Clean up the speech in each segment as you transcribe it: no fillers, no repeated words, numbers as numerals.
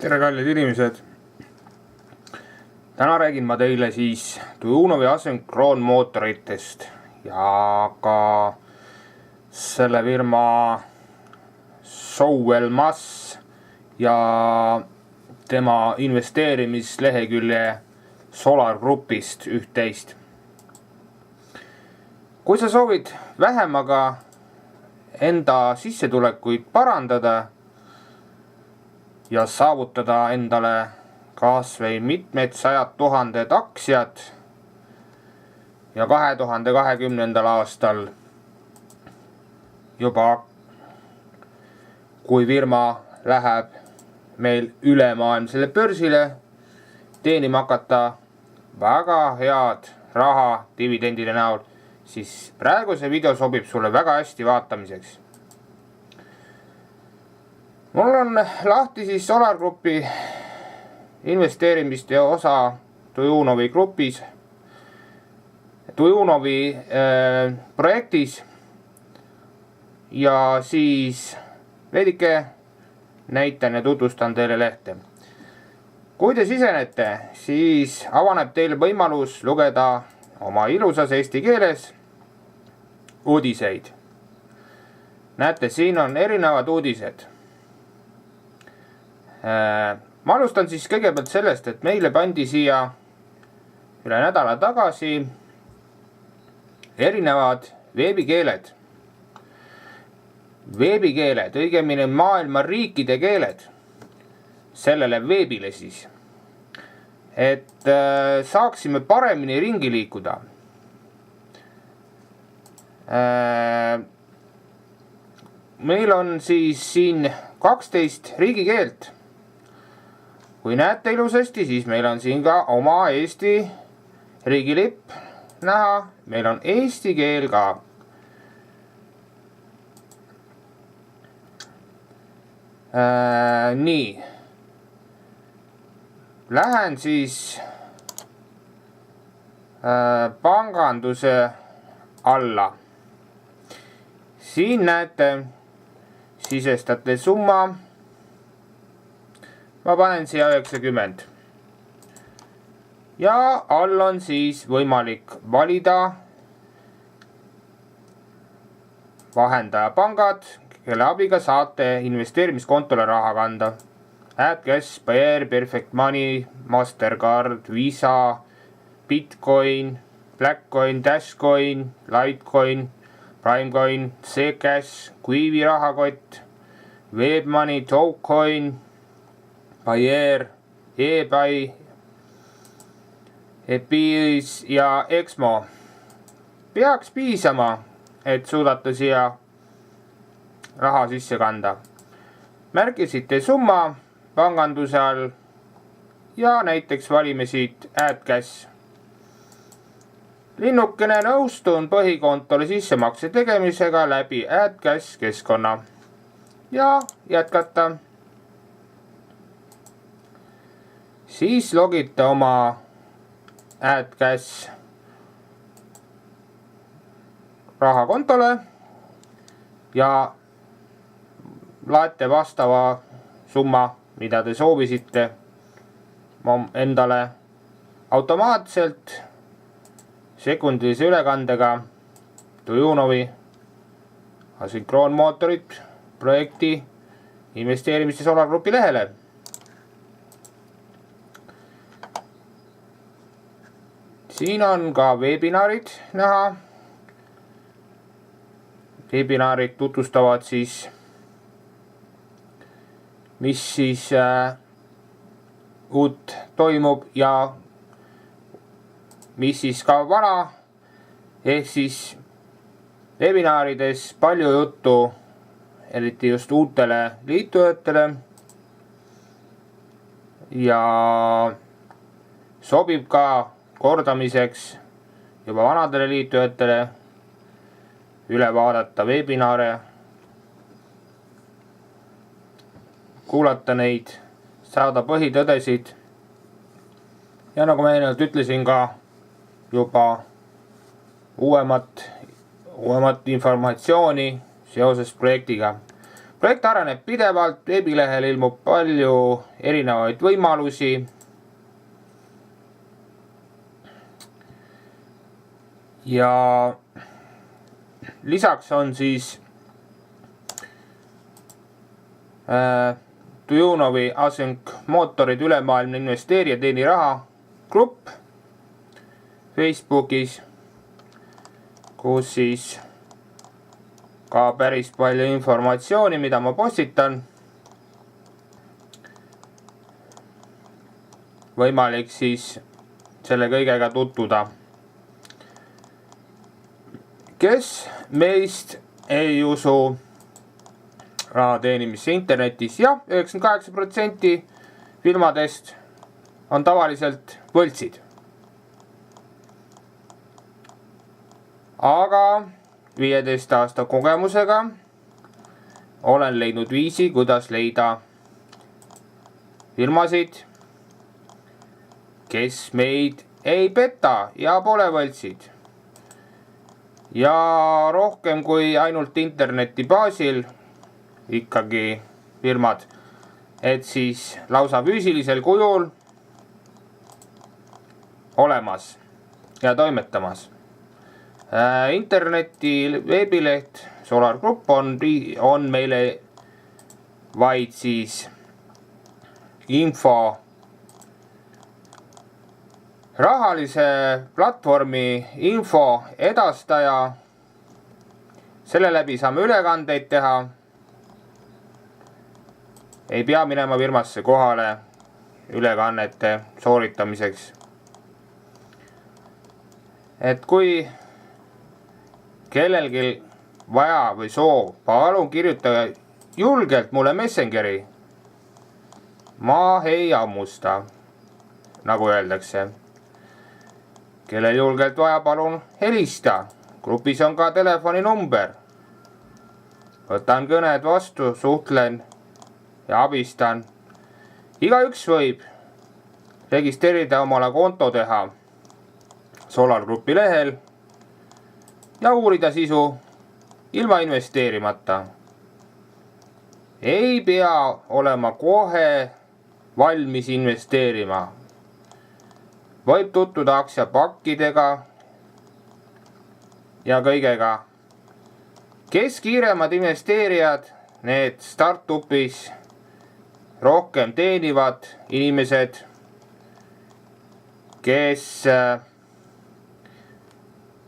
tere, kallid inimesed! Täna räägin ma teile siis Tujunovi asünkroonmootoritest ja ka selle firma Sowell-Mass ja tema investeerimislehekülje Solar Groupist üht-teist. Kui sa soovid vähemaga enda sissetulekuid parandada ja saavutada endale kas või mitmed sajad tuhanded aktsiad ja 2020. aastal juba, kui firma läheb meil ülemaailmsele börsile, teenima hakata väga head raha dividendide näol, siis praegu see video sobib sulle väga hästi vaatamiseks. Mul on lahti siis Solar Groupi investeerimiste osa Tujunovi grupis, Tujunovi projektis ja siis veidike näitan ja tutvustan teile lehte. Kui te sisenete, siis avaneb teil võimalus lugeda oma ilusas eesti keeles uudiseid. Näete, siin on erinevad uudised. Ma alustan siis kõigepealt sellest, et meile pandi siia üle nädala tagasi erinevad veebikeeled. Veebikeeled, õigemini maailma riikide keeled sellele veebile siis, et saaksime paremini ringi liikuda. Meil on siis siin 12 riigikeelt. Kui näete ilusasti, siis meil on siin ka oma Eesti riigilipp näha. Meil on eesti keel ka. Nii. Lähen siis panganduse alla. Siin näete, sisestate summa. Ma panen siia 90. Ja all on siis võimalik valida vahendaja pangad, kelle abiga saate investeerimiskontole raha kanda. AdCash, Payeer, Perfect Money, Mastercard, Visa, Bitcoin, Blackcoin, Dashcoin, Litecoin, Primecoin, Zcash, Quivi rahakott, WebMoney, Dogecoin, Payeer, eBay, Ebis ja Exmo. Peaks piisama, et suudate siia raha sisse kanda. Märkisite summa panganduse all ja näiteks valime siit AdCash. Linnukene nõustun põhikontole sissemakse tegemisega läbi AdCash keskkonna ja jätkata. Siis logite oma AdCash rahakontole ja laete vastava summa, mida te soovisite endale automaatselt sekundilise ülekandega Tujunovi asünkroonmootorit projekti investeerimiste Solar Groupi lehele. Siin on ka webinarid näha. Webinarid tutvustavad siis, mis siis uut toimub ja mis siis ka vana. Ehk siis webinarides palju juttu, eriti just uutele liitujatele. Ja sobib ka kordamiseks juba vanadele liitujatele üle vaadata webinare, kuulata neid, saada põhitõdesid ja nagu ma eelnevalt ütlesin ka juba uuemat informatsiooni seoses projektiga. projekt areneb pidevalt, veebilehel ilmub palju erinevaid võimalusi. Ja lisaks on siis Tujunovi Async mootorid ülemaailmne investeerija teeni raha grupp Facebookis, kus siis ka päris palju informatsiooni, mida ma postitan. Võimalik siis selle kõigega tutvuda. Kes meist ei usu raha teenimisse internetis? Jah, 98% firmadest on tavaliselt võltsid. Aga 15 aasta kogemusega olen leidnud viisi, kuidas leida firmasid, kes meid ei peta ja pole võltsid. Ja rohkem kui ainult interneti baasil ikkagi firmad, et siis lausa füüsilisel kujul olemas ja toimetamas. Interneti veebileht Solar Group on meile vaid siis info rahalise platvormi info edastaja. Selle läbi saame ülekandeid teha. Ei pea minema firmasse kohale ülekannete sooritamiseks. Et kui kellelgi vaja või soov, palun kirjuta julgelt mulle Messengeri. Ma ei hammusta, nagu öeldakse. Kellel julgelt vaja, palun helista. Grupis on ka telefoninumber. Võtan kõned vastu, suhtlen ja abistan. Igaüks võib registreerida omale konto teha Solar Groupi lehel ja uurida sisu ilma investeerimata. Ei pea olema kohe valmis investeerima. Võib tutvuda aktsiapakkidega ja kõigega. Kes kiiremad investeerijad, need startupis rohkem teenivad inimesed, kes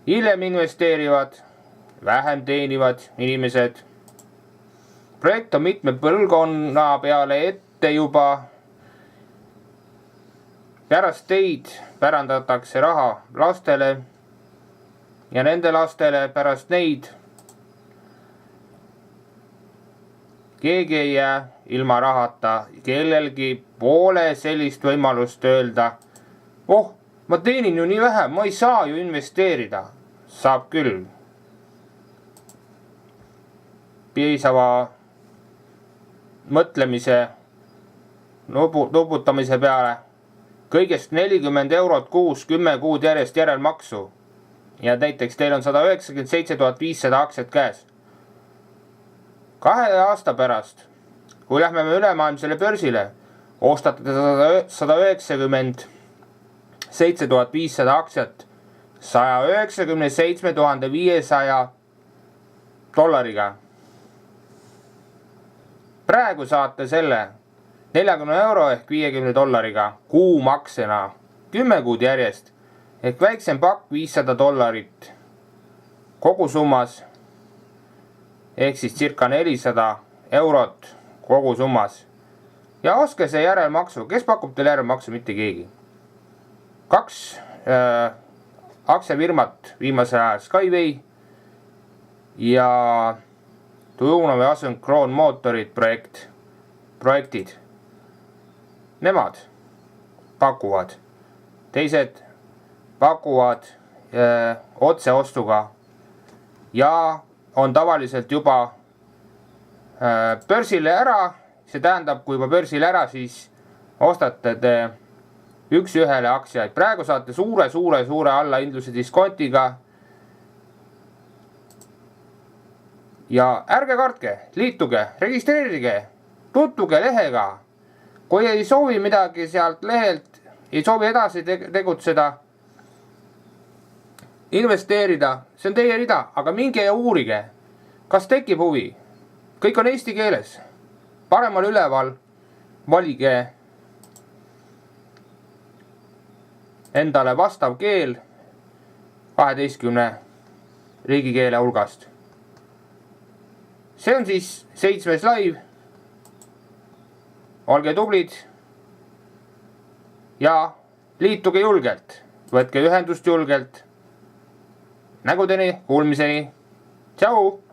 hiljem investeerivad, vähem teenivad inimesed. Projekt on mitme põlvkonna peale ette juba. Pärast teid pärandatakse raha lastele ja nende lastele pärast neid. Keegi ei jää ilma rahata, kellelgi pole sellist võimalust öelda, oh, ma teenin ju nii vähe, ma ei saa ju investeerida. Saab küll. Piisava mõtlemise nuputamise peale kõigest 40 eurot kuus, 10 kuud järjest järelmaksu. Ja näiteks teil on 197 500 aktsiat käes. 2 aasta pärast, kui lähme me ülemaailmsele börsile, ostate 197 500 aktsiat 197 500 dollariga. Praegu saate selle 40 euro ehk 50 dollariga kuumaksena 10 kuud järjest ehk väiksem pakk 500 dollarit kogu summas ehk siis circa 400 eurot kogu summas. Ja ostke see järelmaksu. Kes pakub teile järelmaksu? Mitte keegi. 2 aktsiafirmat viimasel ajal, Skyway ja Tujunovi Asynchron mootorid projektid. Nemad pakuvad. Teised pakuvad otseostuga ja on tavaliselt juba börsile ära. See tähendab, kui juba börsile ära, siis ostate te üks-ühele aktsiaid. Praegu saate suure allahindluse diskontiga ja ärge kartke, liituge, registreerige, tutvuge lehega. kui ei soovi midagi sealt lehelt, ei soovi edasi tegutseda, investeerida, see on teie rida, aga minge ja uurige, kas tekib huvi. kõik on eesti keeles. paremal üleval valige endale vastav keel 12 riigikeele hulgast. see on siis 7. live. olge tublid ja liituge julgelt, võtke ühendust julgelt. nägudeni, kuulmiseni, tšau!